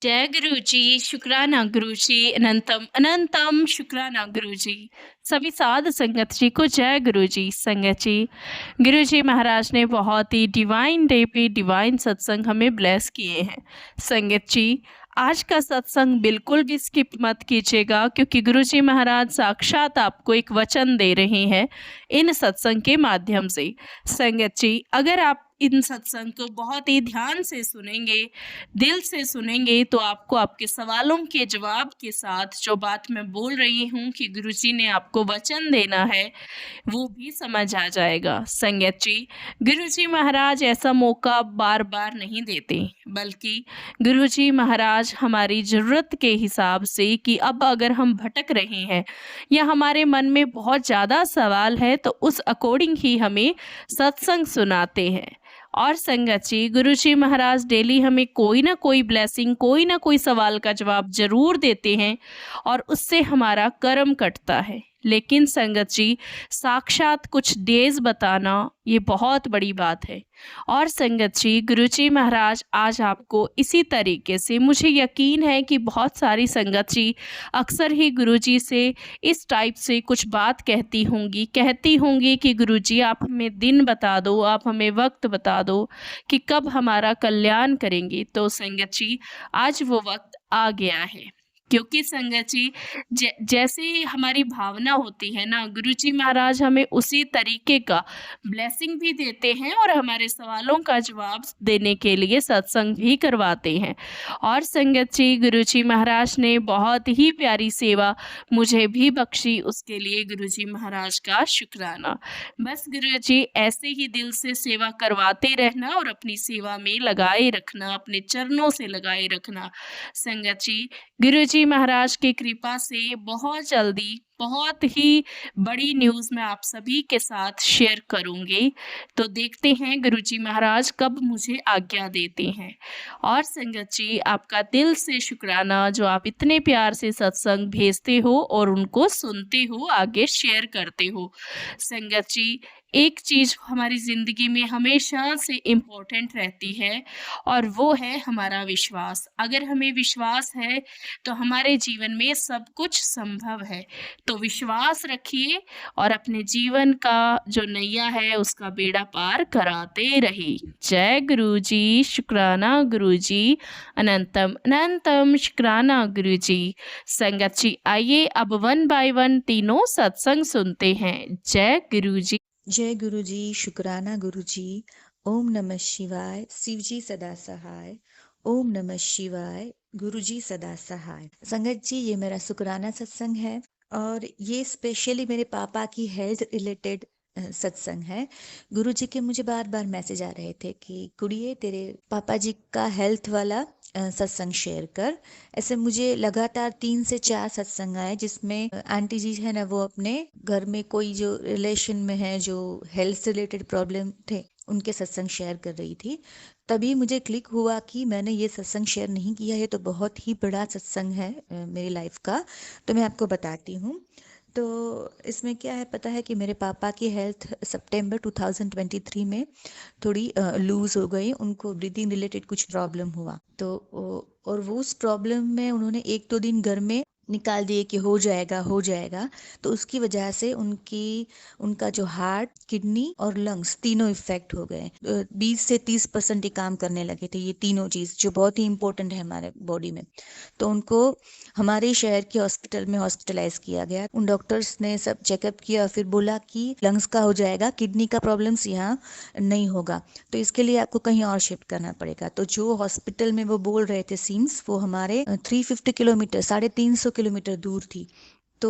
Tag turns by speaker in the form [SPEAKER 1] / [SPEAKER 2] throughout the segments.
[SPEAKER 1] जय गुरु जी, शुक्राना गुरु जी, अनंतम अनंतम शुक्राना गुरु जी। सभी साध संगत जी को जय गुरु जी। संगत जी, गुरु जी महाराज ने बहुत ही डिवाइन डे पे डिवाइन सत्संग हमें ब्लेस किए हैं। संगत जी, आज का सत्संग बिल्कुल भी स्किप मत कीजिएगा, क्योंकि गुरु जी महाराज साक्षात आपको एक वचन दे रहे हैं इन सत्संग के माध्यम से। संगत जी, अगर आप इन सत्संग को बहुत ही ध्यान से सुनेंगे, दिल से सुनेंगे, तो आपको आपके सवालों के जवाब के साथ जो बात मैं बोल रही हूँ कि गुरुजी ने आपको वचन देना है, वो भी समझ आ जाएगा। संगत जी, गुरुजी महाराज ऐसा मौका बार बार नहीं देते, बल्कि गुरुजी महाराज हमारी ज़रूरत के हिसाब से कि अब अगर हम भटक रहे हैं या हमारे मन में बहुत ज़्यादा सवाल है, तो उस अकॉर्डिंग ही हमें सत्संग सुनाते हैं। और संगत जी, गुरु जी महाराज डेली हमें कोई ना कोई ब्लेसिंग, कोई ना कोई सवाल का जवाब जरूर देते हैं और उससे हमारा कर्म कटता है। लेकिन संगत जी, साक्षात कुछ डेज बताना ये बहुत बड़ी बात है। और संगत जी, गुरु जी महाराज आज आपको इसी तरीके से, मुझे यकीन है कि बहुत सारी संगत जी अक्सर ही गुरु जी से इस टाइप से कुछ बात कहती होंगी कि गुरुजी आप हमें दिन बता दो, आप हमें वक्त बता दो कि कब हमारा कल्याण करेंगे। तो संगत जी, आज वो वक्त आ गया है, क्योंकि संगत जी जैसे हमारी भावना होती है ना, गुरुजी महाराज हमें उसी तरीके का ब्लेसिंग भी देते हैं और हमारे सवालों का जवाब देने के लिए सत्संग भी करवाते हैं। और संगत जी, गुरुजी महाराज ने बहुत ही प्यारी सेवा मुझे भी बख्शी, उसके लिए गुरुजी महाराज का शुक्राना। बस गुरुजी ऐसे ही दिल से सेवा करवाते रहना और अपनी सेवा में लगाए रखना, अपने चरणों से लगाए रखना। संगत जी, गुरुजी महाराज की कृपा से बहुत जल्दी बहुत ही बड़ी न्यूज़ मैं आप सभी के साथ शेयर करूँगी। तो देखते हैं गुरुजी महाराज कब मुझे आज्ञा देते हैं। और संगत जी, आपका दिल से शुक्राना जो आप इतने प्यार से सत्संग भेजते हो और उनको सुनते हो, आगे शेयर करते हो। संगत जी, एक चीज़ हमारी ज़िंदगी में हमेशा से इम्पोर्टेंट रहती है और वो है हमारा विश्वास। अगर हमें विश्वास है तो हमारे जीवन में सब कुछ संभव है। तो विश्वास रखिए और अपने जीवन का जो नैया है उसका बेड़ा पार कराते रहिए। जय गुरु जी, शुक्राना गुरु जी, अनंतम अनंतम शुक्राना गुरु जी। संगत जी, आइए अब वन बाय वन तीनों सत्संग सुनते हैं। जय गुरु जी।
[SPEAKER 2] जय गुरु जी, शुक्राना गुरु जी। ओम नमः शिवाय, शिव जी सदा सहाय। ओम नमः शिवाय, गुरु जी सदा सहाय। संगत जी, ये मेरा शुक्राना सत्संग है और ये स्पेशली मेरे पापा की हेल्थ रिलेटेड सत्संग है। गुरु जी के मुझे बार बार मैसेज आ रहे थे कि कुड़िए तेरे पापा जी का हेल्थ वाला सत्संग शेयर कर। ऐसे मुझे लगातार 3 से 4 सत्संग आए जिसमें आंटी जी है ना, वो अपने घर में कोई जो रिलेशन में है, जो हेल्थ से रिलेटेड प्रॉब्लम थे, उनके सत्संग शेयर कर रही थी। तभी मुझे क्लिक हुआ कि मैंने ये सत्संग शेयर नहीं किया, ये तो बहुत ही बड़ा सत्संग है मेरी लाइफ का। तो मैं आपको बताती हूँ। तो इसमें क्या है, पता है कि मेरे पापा की हेल्थ सितंबर 2023 में थोड़ी लूज हो गई। उनको ब्रीदिंग रिलेटेड कुछ प्रॉब्लम हुआ, तो और वो उस प्रॉब्लम में उन्होंने 1-2 दिन घर में निकाल दिए कि हो जाएगा हो जाएगा। तो उसकी वजह से उनका जो हार्ट, किडनी और लंग्स तीनों इफेक्ट हो गए। 20 से 30% ही काम करने लगे थे, ये तीनों चीज जो बहुत ही इंपॉर्टेंट है हमारे बॉडी में। तो उनको हमारे शहर के हॉस्पिटल में हॉस्पिटलाइज किया गया। उन डॉक्टर्स ने सब चेकअप किया, फिर बोला कि लंग्स का हो जाएगा, किडनी का प्रॉब्लम्स यहाँ नहीं होगा, तो इसके लिए आपको कहीं और शिफ्ट करना पड़ेगा। तो जो हॉस्पिटल में वो बोल रहे थे सिम्स, वो हमारे 350 किलोमीटर, 350 किलोमीटर दूर थी। तो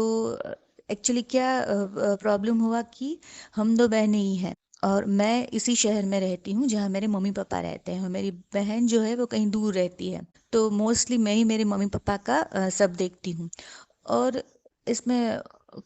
[SPEAKER 2] एक्चुअली क्या प्रॉब्लम हुआ कि हम दो बहनें ही हैं और मैं इसी शहर में रहती हूँ जहाँ मेरे मम्मी पापा रहते हैं, और मेरी बहन जो है वो कहीं दूर रहती है। तो मोस्टली मैं ही मेरे मम्मी पापा का सब देखती हूँ। और इसमें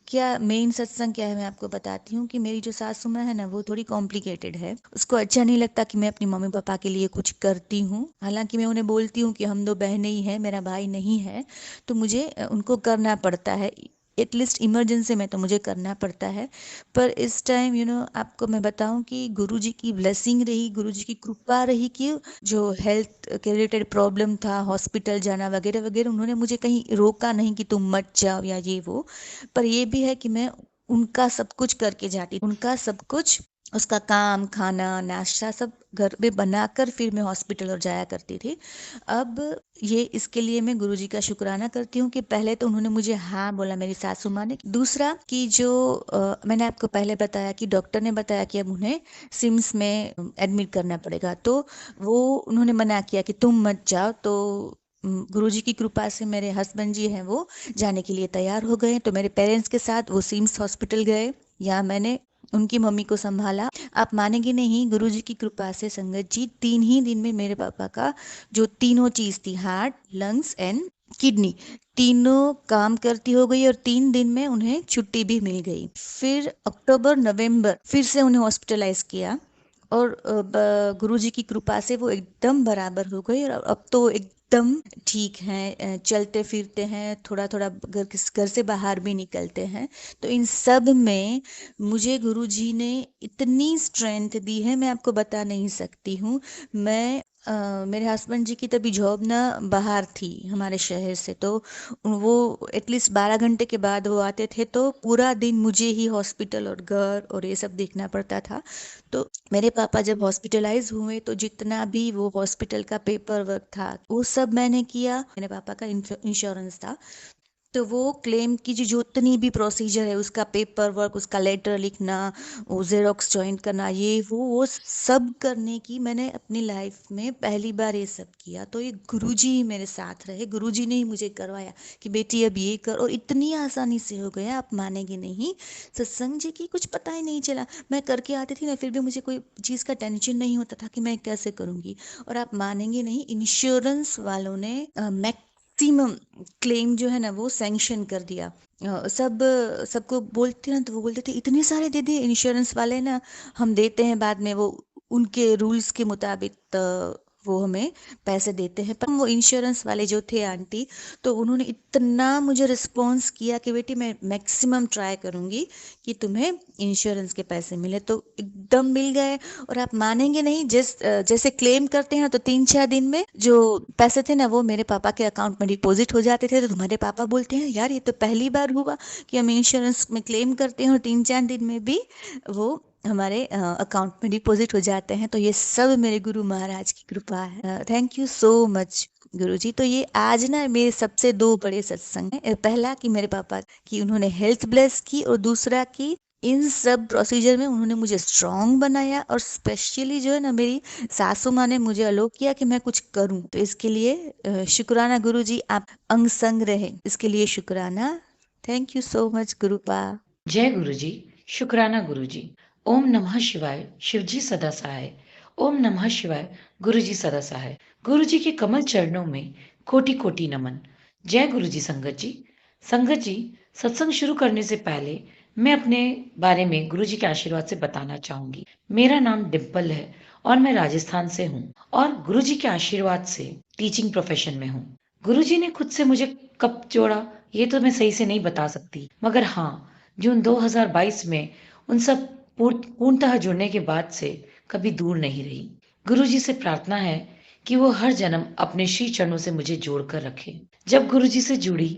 [SPEAKER 2] क्या मेन सत्संग क्या है, मैं आपको बताती हूँ कि मेरी जो सासू माँ है ना, वो थोड़ी कॉम्प्लिकेटेड है। उसको अच्छा नहीं लगता कि मैं अपनी मम्मी पापा के लिए कुछ करती हूँ। हालांकि मैं उन्हें बोलती हूँ कि हम दो बहनें ही हैं, मेरा भाई नहीं है, तो मुझे उनको करना पड़ता है। एटलीस्ट इमरजेंसी में तो मुझे करना पड़ता है। पर इस टाइम आपको मैं बताऊं कि गुरुजी की ब्लेसिंग रही, गुरुजी की कृपा रही कि जो हेल्थ के रिलेटेड प्रॉब्लम था, हॉस्पिटल जाना वगैरह वगैरह, उन्होंने मुझे कहीं रोका नहीं कि तुम मत जाओ या ये वो। पर ये भी है कि मैं उनका सब कुछ करके जाती, उनका सब कुछ, उसका काम, खाना, नाश्ता सब घर में बनाकर फिर मैं हॉस्पिटल और जाया करती थी। अब ये इसके लिए मैं गुरुजी का शुक्राना करती हूँ कि पहले तो उन्होंने मुझे हाँ बोला, मेरी सासू माँ ने। दूसरा कि जो मैंने आपको पहले बताया कि डॉक्टर ने बताया कि अब उन्हें सिम्स में एडमिट करना पड़ेगा, तो वो उन्होंने मना किया कि तुम मत जाओ। तो गुरुजी की कृपा से मेरे हस्बैंड जी हैं वो जाने के लिए तैयार हो गए, तो मेरे पेरेंट्स के साथ वो सिम्स हॉस्पिटल गए। यहाँ मैंने उनकी मम्मी को संभाला। आप मानेंगे नहीं, गुरुजी की कृपा से संगत जी 3 ही दिन में मेरे पापा का जो तीनों चीज थी, हार्ट, लंग्स एंड किडनी, तीनों काम करती हो गई और 3 दिन में उन्हें छुट्टी भी मिल गई। फिर अक्टूबर नवंबर फिर से उन्हें हॉस्पिटलाइज किया और गुरुजी की कृपा से वो एकदम बराबर हो गई और अब तो एकदम ठीक हैं, चलते फिरते हैं, थोड़ा थोड़ा घर से बाहर भी निकलते हैं। तो इन सब में मुझे गुरुजी ने इतनी स्ट्रेंथ दी है, मैं आपको बता नहीं सकती हूँ। मैं मेरे हस्बैंड जी की तभी जॉब ना बाहर थी हमारे शहर से, तो वो एटलीस्ट 12 घंटे के बाद वो आते थे, तो पूरा दिन मुझे ही हॉस्पिटल और घर और ये सब देखना पड़ता था। तो मेरे पापा जब हॉस्पिटलाइज हुए तो जितना भी वो हॉस्पिटल का पेपर वर्क था वो सब मैंने किया। मेरे पापा का इंश्योरेंस था, तो वो क्लेम की जो जितनी भी प्रोसीजर है, उसका पेपर वर्क, उसका लेटर लिखना, वो जेरोक्स जॉइन करना, ये वो सब करने की मैंने अपनी लाइफ में पहली बार ये सब किया। तो ये गुरुजी ही मेरे साथ रहे, गुरुजी ने ही मुझे करवाया कि बेटी अब ये कर, और इतनी आसानी से हो गया, आप मानेंगे नहीं। सत्संग जी की कुछ पता ही नहीं चला, मैं करके आती थी ना, फिर भी मुझे कोई चीज़ का टेंशन नहीं होता था कि मैं कैसे करूँगी। और आप मानेंगे नहीं, इंश्योरेंस वालों ने मैक्सिमम क्लेम जो है ना वो सैंक्शन कर दिया। सबको बोलते ना, तो वो बोलते थे इतने सारे दे दिए इंश्योरेंस वाले ना, हम देते हैं बाद में, वो उनके रूल्स के मुताबिक वो हमें पैसे देते हैं। पर वो इंश्योरेंस वाले जो थे आंटी, तो उन्होंने इतना मुझे रिस्पॉन्स किया कि बेटी मैं मैक्सिमम ट्राई करूंगी कि तुम्हें इंश्योरेंस के पैसे मिले, तो एकदम मिल गए। और आप मानेंगे नहीं, जैसे क्लेम करते हैं तो 3-4 दिन में जो पैसे थे ना वो मेरे पापा के अकाउंट में डिपॉजिट हो जाते थे। तो तुम्हारे पापा बोलते हैं यार ये तो पहली बार हुआ कि हम इंश्योरेंस में क्लेम करते हैं और 3-4 दिन में भी वो हमारे अकाउंट में डिपॉजिट हो जाते हैं। तो ये सब मेरे गुरु महाराज की कृपा है। थैंक यू सो मच गुरु जी। तो ये आज ना मेरे सबसे 2 बड़े सत्संग हैं। पहला कि मेरे पापा की उन्होंने हेल्थ ब्लेस की, और दूसरा कि इन सब प्रोसीजर में उन्होंने मुझे स्ट्रांग बनाया, और स्पेशली जो है ना मेरी सासू माँ ने मुझे अलो किया कि मैं कुछ करूं। तो इसके लिए शुक्राना गुरु जी, आप अंग संग रहे, इसके लिए शुक्राना। Thank you so much गुरुपा।
[SPEAKER 3] जय गुरु जी। शुक्राना गुरु जी। ओम नमः शिवाय। शिवजी सदा सहाय। ओम नमः शिवाय। गुरु जी सदा सहाय। गुरु जी के कमल चरणों में कोटि कोटि नमन। जय गुरु जी। संगत जी, संगत जी, सत्संग शुरू करने से पहले मैं अपने बारे में गुरु जी के आशीर्वाद से बताना चाहूंगी। मेरा नाम डिम्पल है और मैं राजस्थान से हूँ, और गुरु जी के आशीर्वाद से टीचिंग प्रोफेशन में हूँ। गुरु जी ने खुद से मुझे कब जोड़ा ये तो मैं सही से नहीं बता सकती, मगर हाँ, जून 2022 में उन सब पूर्णतः जुड़ने के बाद से कभी दूर नहीं रही। गुरु जी से प्रार्थना है कि वो हर जन्म अपने श्री चरणों से मुझे जोड़कर रखे। जब गुरु जी से जुड़ी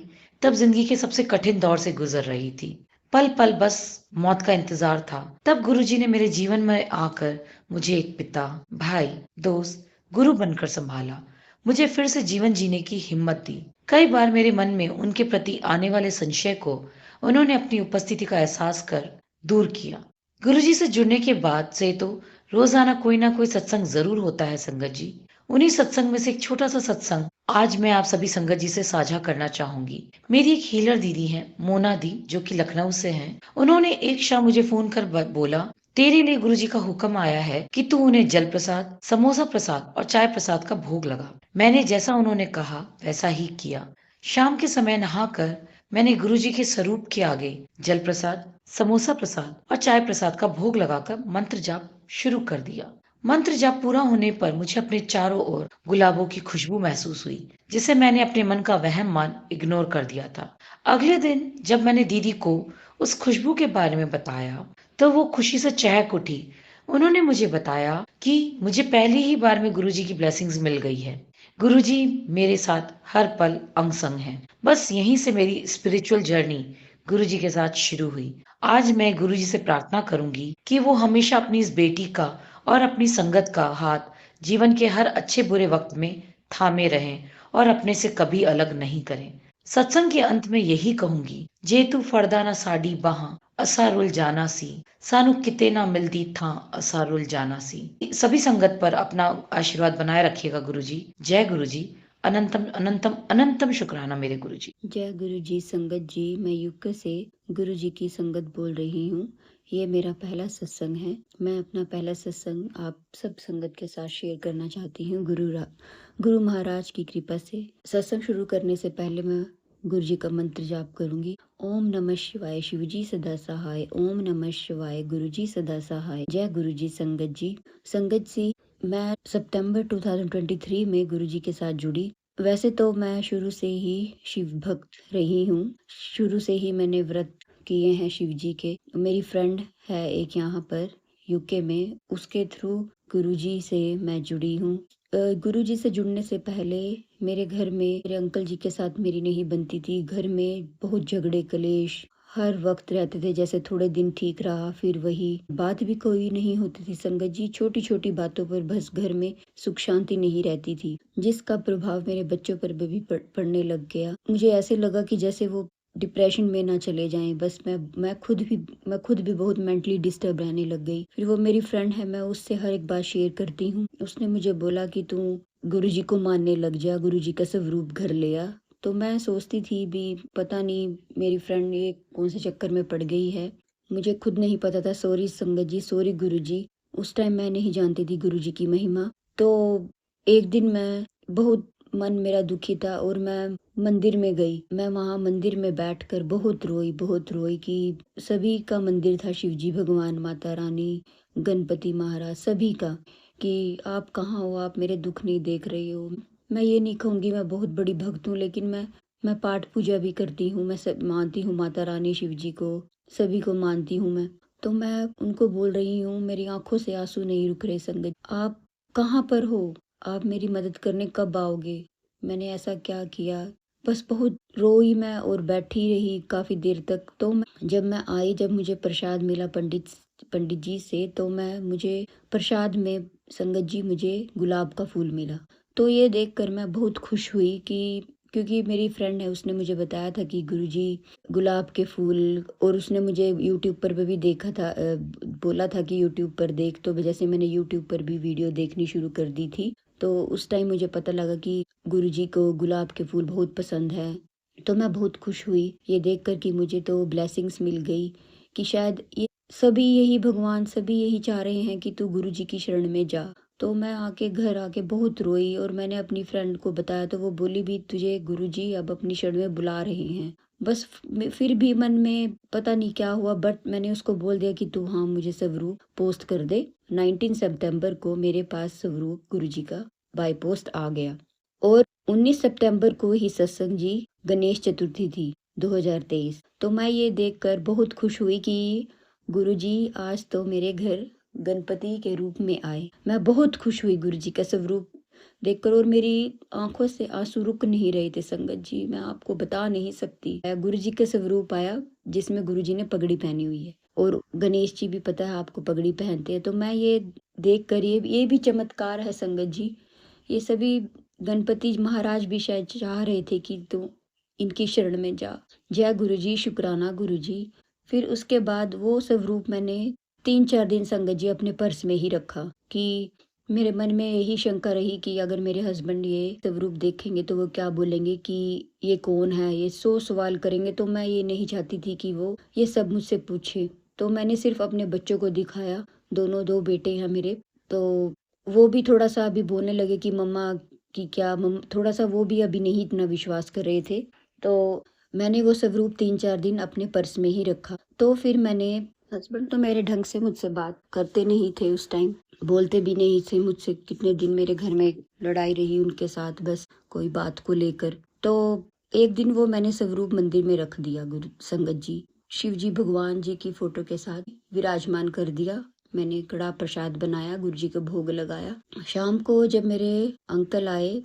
[SPEAKER 3] तब जिंदगी के सबसे कठिन दौर से गुजर रही थी। पल पल बस मौत का इंतजार था। तब गुरु जी ने मेरे जीवन में आकर मुझे एक पिता, भाई, दोस्त, गुरु बनकर संभाला। मुझे फिर से जीवन जीने की हिम्मत दी। कई बार मेरे मन में उनके प्रति आने वाले संशय को उन्होंने अपनी उपस्थिति का एहसास कर दूर किया। गुरुजी से जुड़ने के बाद से तो रोजाना कोई ना कोई सत्संग जरूर होता है संगत जी। उन्हीं सत्संग में से एक छोटा सा सत्संग आज मैं आप सभी संगत जी से साझा करना चाहूंगी। मेरी एक हीलर दीदी हैं, मोना दी, जो कि लखनऊ से हैं। उन्होंने एक शाम मुझे फोन कर बोला, तेरे लिए गुरुजी का हुक्म आया है कि तू उन्हें जल प्रसाद, समोसा प्रसाद और चाय प्रसाद का भोग लगा। मैंने जैसा उन्होंने कहा वैसा ही किया। शाम के समय नहाकर मैंने गुरुजी के स्वरूप के आगे जल प्रसाद, समोसा प्रसाद और चाय प्रसाद का भोग लगाकर मंत्र जाप शुरू कर दिया। मंत्र जाप पूरा होने पर मुझे अपने चारों ओर गुलाबों की खुशबू महसूस हुई, जिसे मैंने अपने मन का वहम मान इग्नोर कर दिया था। अगले दिन जब मैंने दीदी को उस खुशबू के बारे में बताया, तो वो खुशी से चहक उठी। उन्होंने मुझे बताया कि मुझे पहली ही बार में गुरुजी की ब्लेसिंग्स मिल गई है। गुरुजी मेरे साथ हर पल अंग संग हैं। बस यहीं से मेरी स्पिरिचुअल जर्नी गुरुजी के साथ शुरू हुई। आज मैं गुरुजी से प्रार्थना करूंगी कि वो हमेशा अपनी इस बेटी का और अपनी संगत का हाथ जीवन के हर अच्छे बुरे वक्त में थामे रहें और अपने से कभी अलग नहीं करें। सत्संग के अंत में यही कहूंगी, जे तू फड़दा ना साडी बाहां असा रुल जाना सी, सानू किते ना मिलदी था असा रुल जाना सी। सभी संगत पर अपना आशीर्वाद बनाए रखिएगा गुरुजी। जय गुरुजी। अनंतम अनंतम अनंतम शुक्राना मेरे गुरुजी।
[SPEAKER 4] जय गुरु जी संगत जी। मैं यूके से गुरु जी की संगत बोल रही हूँ। ये मेरा पहला सत्संग है। मैं अपना पहला सत्संग आप सब संगत के साथ शेयर करना चाहती हूँ गुरु महाराज की कृपा से। सत्संग शुरू करने से पहले मैं गुरु जी का मंत्र जाप करूंगी। ओम नमः शिवाय शिव जी सदा सहाय। ओम नमः शिवाय गुरु जी सदा सहाय। जय गुरु जी संगत जी। संगत जी, मैं सितंबर 2023 में गुरु जी के साथ जुड़ी। वैसे तो मैं शुरू से ही शिव भक्त रही हूँ। शुरू से ही मैंने व्रत किए हैं शिव जी के। मेरी फ्रेंड है एक यहाँ पर यूके में, उसके थ्रू गुरुजी से मैं जुड़ी हूँ। गुरुजी से जुड़ने से पहले मेरे घर में मेरे अंकल जी के साथ मेरी नहीं बनती थी। घर में बहुत झगड़े कलेश हर वक्त रहते थे। जैसे थोड़े दिन ठीक रहा, फिर वही बात भी कोई नहीं होती थी। संगत जी, छोटी छोटी बातों पर बस घर में सुख शांति नहीं रहती थी, जिसका प्रभाव मेरे बच्चों पर भी पड़ने लग गया। मुझे ऐसे लगा कि जैसे वो डिप्रेशन में ना चले जाएं। बस मैं खुद भी बहुत मेंटली डिस्टर्ब रहने लग गई। फिर वो मेरी फ्रेंड है, मैं उससे हर एक बात शेयर करती हूँ। उसने मुझे बोला कि तू गुरुजी को मानने लग जा, गुरुजी का स्वरूप घर ले आ। तो मैं सोचती थी भी पता नहीं मेरी फ्रेंड ये कौन से चक्कर में पड़ गई है। मुझे खुद नहीं पता था। सॉरी संगत जी, सॉरी गुरुजी। उस टाइम मैं नहीं जानती थी गुरुजी की महिमा। तो एक दिन मैं बहुत मन मेरा दुखी था और मैं मंदिर में गई। मैं वहाँ मंदिर में बैठकर बहुत रोई कि सभी का मंदिर था, शिव जी भगवान, माता रानी, गणपति महाराज, सभी का, कि आप कहाँ हो, आप मेरे दुख नहीं देख रही हो। मैं ये नहीं कहूँगी मैं बहुत बड़ी भक्त हूँ, लेकिन मैं पाठ पूजा भी करती हूँ। मैं सब मानती हूँ माता रानी, शिव जी को, सभी को मानती हूँ मैं। तो मैं उनको बोल रही हूँ, मेरी आंखों से आंसू नहीं रुक रहे। संगत, आप कहाँ पर हो? आप मेरी मदद करने कब आओगे? मैंने ऐसा क्या किया? बस बहुत रोई मैं और बैठी रही काफी देर तक। तो जब मैं आई, जब मुझे प्रसाद मिला पंडित जी से, तो मुझे प्रसाद में संगत जी मुझे गुलाब का फूल मिला। तो ये देखकर मैं बहुत खुश हुई कि क्योंकि मेरी फ्रेंड है, उसने मुझे बताया था कि गुरुजी गुलाब के फूल, और उसने मुझे यूट्यूब पर भी देखा था, बोला था कि यूट्यूब पर देख। तो जैसे मैंने यूट्यूब पर भी वीडियो देखनी शुरू कर दी थी, तो उस टाइम मुझे पता लगा कि गुरुजी को गुलाब के फूल बहुत पसंद है। तो मैं बहुत खुश हुई ये देखकर कि मुझे तो ब्लेसिंग्स मिल गई, कि शायद ये सभी यही भगवान सभी यही चाह रहे हैं कि तू गुरुजी की शरण में जा। तो मैं घर आके बहुत रोई और मैंने अपनी फ्रेंड को बताया, तो वो बोली भी तुझे गुरुजी अब अपनी शरण में बुला रहे हैं। बस फिर भी मन में पता नहीं क्या हुआ, बट मैंने उसको बोल दिया कि तू हाँ मुझे स्वरूप पोस्ट कर दे। 19 सितंबर को मेरे पास स्वरूप गुरुजी का बाय पोस्ट आ गया। और 19 सितंबर को ही सत्संग जी गणेश चतुर्थी थी 2023। तो मैं ये देखकर बहुत खुश हुई कि गुरुजी आज तो मेरे घर गणपति के रूप में आए। मैं बहुत खुश हुई गुरुजी का स्वरूप देखकर, और मेरी आंखों से आंसू रुक नहीं रहे थे। संगत जी, मैं आपको बता नहीं सकती। गुरुजी का स्वरूप आया जिसमें गुरुजी ने पगड़ी पहनी हुई है, और गणेश जी भी पता है आपको पगड़ी पहनते हैं। तो मैं ये देखकर ये भी चमत्कार है संगत जी। ये सभी गणपति महाराज भी शायद चाह रहे थे कि तू इनकी शरण में जा। जय गुरुजी, शुक्राना गुरुजी। फिर उसके बाद वो स्वरूप मैंने 3-4 दिन संगत जी अपने पर्स में ही रखा, कि मेरे मन में यही शंका रही कि अगर मेरे हस्बैंड ये स्वरूप देखेंगे तो वो क्या बोलेंगे कि ये कौन है, ये 100 सवाल करेंगे। तो मैं ये नहीं चाहती थी कि वो ये सब मुझसे पूछे। तो मैंने सिर्फ अपने बच्चों को दिखाया, दो बेटे हैं मेरे। तो वो भी थोड़ा सा अभी बोलने लगे कि मम्मा की क्या, थोड़ा सा वो भी अभी नहीं इतना विश्वास कर रहे थे। तो मैंने वो स्वरूप 3-4 दिन अपने पर्स में ही रखा। तो फिर मैंने हस्बैंड तो मेरे ढंग से मुझसे बात करते नहीं थे उस टाइम, बोलते भी नहीं थे मुझसे। कितने दिन मेरे घर में लड़ाई रही उनके साथ, बस कोई बात को लेकर। तो एक दिन वो मैंने स्वरूप मंदिर में रख दिया, गुरु संगत जी, शिव जी भगवान जी की फोटो के साथ विराजमान कर दिया। मैंने कड़ा प्रसाद बनाया, गुरु जी को भोग लगाया। शाम को जब मेरे अंकल आए,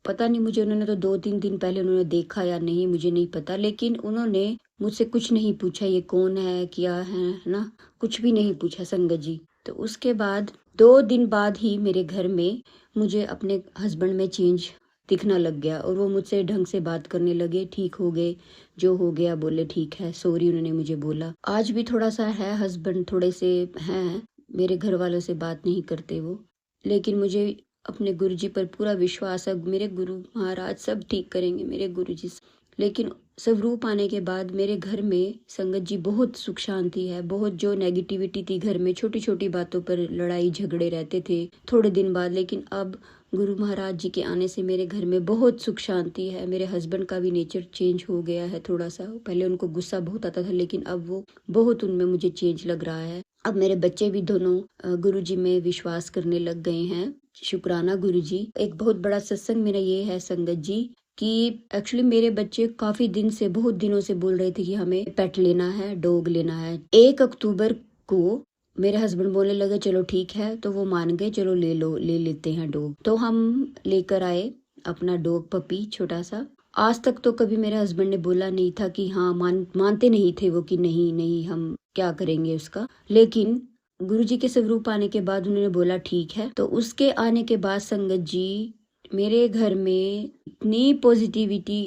[SPEAKER 4] पता नहीं मुझे, उन्होंने तो 2-3 दिन पहले उन्होंने देखा या नहीं मुझे नहीं पता, लेकिन उन्होंने मुझसे कुछ नहीं पूछा, ये कौन है क्या है ना, कुछ भी नहीं पूछा संगत जी। तो उसके बाद 2 दिन बाद ही मेरे घर में मुझे अपने हस्बैंड में चेंज दिखना लग गया, और वो मुझसे ढंग से बात करने लगे, ठीक हो गए, जो हो गया बोले ठीक है, सॉरी उन्होंने मुझे बोला। आज भी थोड़ा सा है, हस्बैंड थोड़े से हैं, मेरे घर वालों से बात नहीं करते वो, लेकिन मुझे अपने गुरुजी पर पूरा विश्वास है। मेरे गुरु महाराज सब ठीक करेंगे, मेरे गुरुजी। लेकिन स्वरूप आने के बाद मेरे घर में संगत जी बहुत सुख शांति है। बहुत जो नेगेटिविटी थी घर में, छोटी छोटी बातों पर लड़ाई झगड़े रहते थे थोड़े दिन बाद, लेकिन अब गुरु महाराज जी के आने से मेरे घर में बहुत सुख शांति है। मेरे हस्बैंड का भी नेचर चेंज हो गया है थोड़ा सा। पहले उनको गुस्सा बहुत आता था, लेकिन अब वो बहुत, उनमें मुझे चेंज लग रहा है। अब मेरे बच्चे भी दोनों गुरु जी में विश्वास करने लग गए हैं। शुक्राना गुरु जी। एक बहुत बड़ा सत्संग मेरा ये है संगत जी कि एक्चुअली मेरे बच्चे काफी दिन से, बहुत दिनों से बोल रहे थे कि हमें पेट लेना है, डॉग लेना है। 1 अक्टूबर को मेरे हस्बैंड बोलने लगे चलो ठीक है, तो वो मान गए, चलो ले लेते हैं डॉग। तो हम लेकर आए अपना डॉग पपी छोटा सा। आज तक तो कभी मेरे हस्बैंड ने बोला नहीं था कि हाँ, मानते नहीं थे वो कि नहीं नहीं हम क्या करेंगे उसका। लेकिन गुरुजी के स्वरूप आने के बाद उन्होंने बोला ठीक है। तो उसके आने के बाद संगत जी मेरे घर में इतनी पॉजिटिविटी,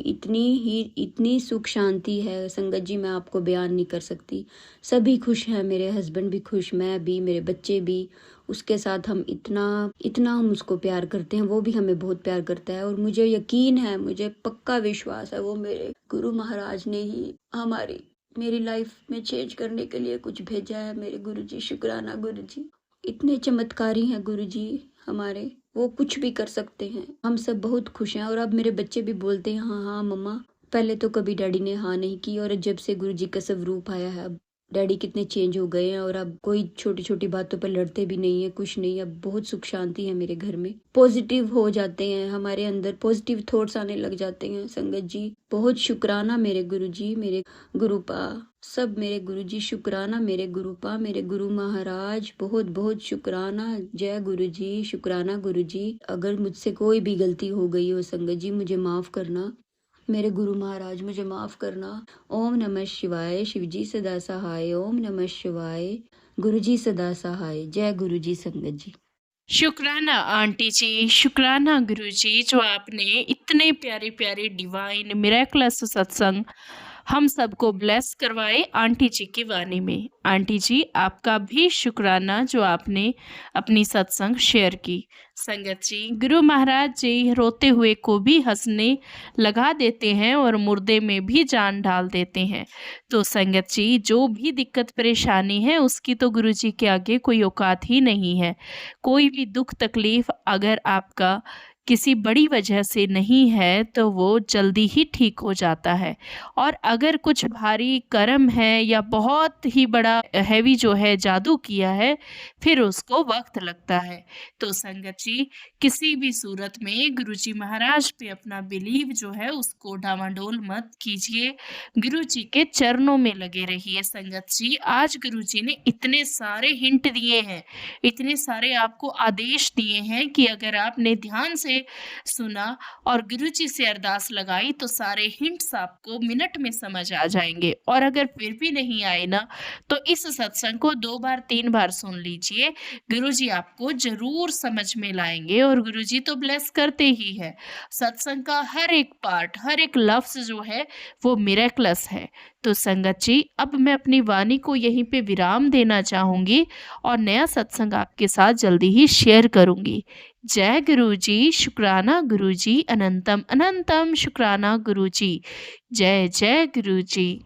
[SPEAKER 4] इतनी सुख शांति है संगत जी, मैं आपको बयान नहीं कर सकती। सभी खुश हैं, मेरे हस्बैंड भी खुश, मैं भी, मेरे बच्चे भी। उसके साथ हम इतना हम उसको प्यार करते हैं, वो भी हमें बहुत प्यार करता है। और मुझे यकीन है, मुझे पक्का विश्वास है, वो मेरे गुरु महाराज ने ही मेरी लाइफ में चेंज करने के लिए कुछ भेजा है। मेरे गुरुजी, शुक्राना गुरुजी, इतने चमत्कारी हैं गुरुजी हमारे, वो कुछ भी कर सकते हैं। हम सब बहुत खुश हैं। और अब मेरे बच्चे भी बोलते हैं हाँ हाँ मम्मा। पहले तो कभी डैडी ने हाँ नहीं की, और जब से गुरुजी का स्वरूप आया है, अब डैडी कितने चेंज हो गए हैं। और अब कोई छोटी छोटी बातों पर लड़ते भी नहीं है, कुछ नहीं। अब बहुत सुख शांति है मेरे घर में। पॉजिटिव हो जाते हैं, हमारे अंदर पॉजिटिव थॉट्स आने लग जाते हैं संगत जी। बहुत शुक्राना मेरे गुरुजी, मेरे गुरुपा, सब मेरे गुरुजी। शुक्राना मेरे गुरुपा, मेरे गुरु महाराज, बहुत बहुत शुक्राना। जय गुरुजी, शुक्राना गुरुजी। अगर मुझसे कोई भी गलती हो गई हो संगत जी, मुझे माफ करना। मेरे गुरु महाराज मुझे माफ करना। ओम नमः शिवाय। शिवजी सदा सहाय। ओम नमः शिवाय। गुरुजी सदा सहाय। जय गुरुजी संगत जी।
[SPEAKER 1] शुक्राना आंटी जी, शुक्राना गुरुजी, जो आपने इतने प्यारे प्यारे डिवाइन मिरेकलस सत्संग हम सबको ब्लेस करवाए आंटी जी की वाणी में। आंटी जी आपका भी शुक्राना जो आपने अपनी सत्संग शेयर की। संगत जी, गुरु महाराज जी रोते हुए को भी हंसने लगा देते हैं और मुर्दे में भी जान डाल देते हैं। तो संगत जी, जो भी दिक्कत परेशानी है उसकी तो गुरु जी के आगे कोई औकात ही नहीं है। कोई भी दुख तकलीफ अगर आपका किसी बड़ी वजह से नहीं है तो वो जल्दी ही ठीक हो जाता है। और अगर कुछ भारी कर्म है या बहुत ही बड़ा हैवी जो है जादू किया है, फिर उसको वक्त लगता है। तो संगत जी, किसी भी सूरत में गुरुजी महाराज पे अपना बिलीव जो है उसको डावाडोल मत कीजिए। गुरुजी के चरणों में लगे रहिए। संगत जी, आज गुरुजी ने इतने सारे हिंट दिए हैं, इतने सारे आपको आदेश दिए हैं कि अगर आपने ध्यान से सुना और गुरुजी से अरदास लगाई तो सारे हिंट्स आपको मिनट में समझ आ जाएंगे। और अगर फिर भी नहीं आए ना, तो इस सत्संग को 2 बार 3 बार सुन लीजिए, गुरुजी आपको जरूर समझ में लाएंगे। और गुरुजी तो ब्लेस करते ही है। सत्संग का हर एक पार्ट, हर एक लफ्ज जो है वो मिरेकलस है। तो संगत जी, अब मैं अपनी वाणी को यहीं पे विराम देना चाहूंगी और नया सत्संग आपके साथ जल्दी ही शेयर करूंगी। जय गुरुजी, शुक्राना गुरुजी, अनंतम अनंतम शुक्राना गुरुजी। जय जय गुरुजी।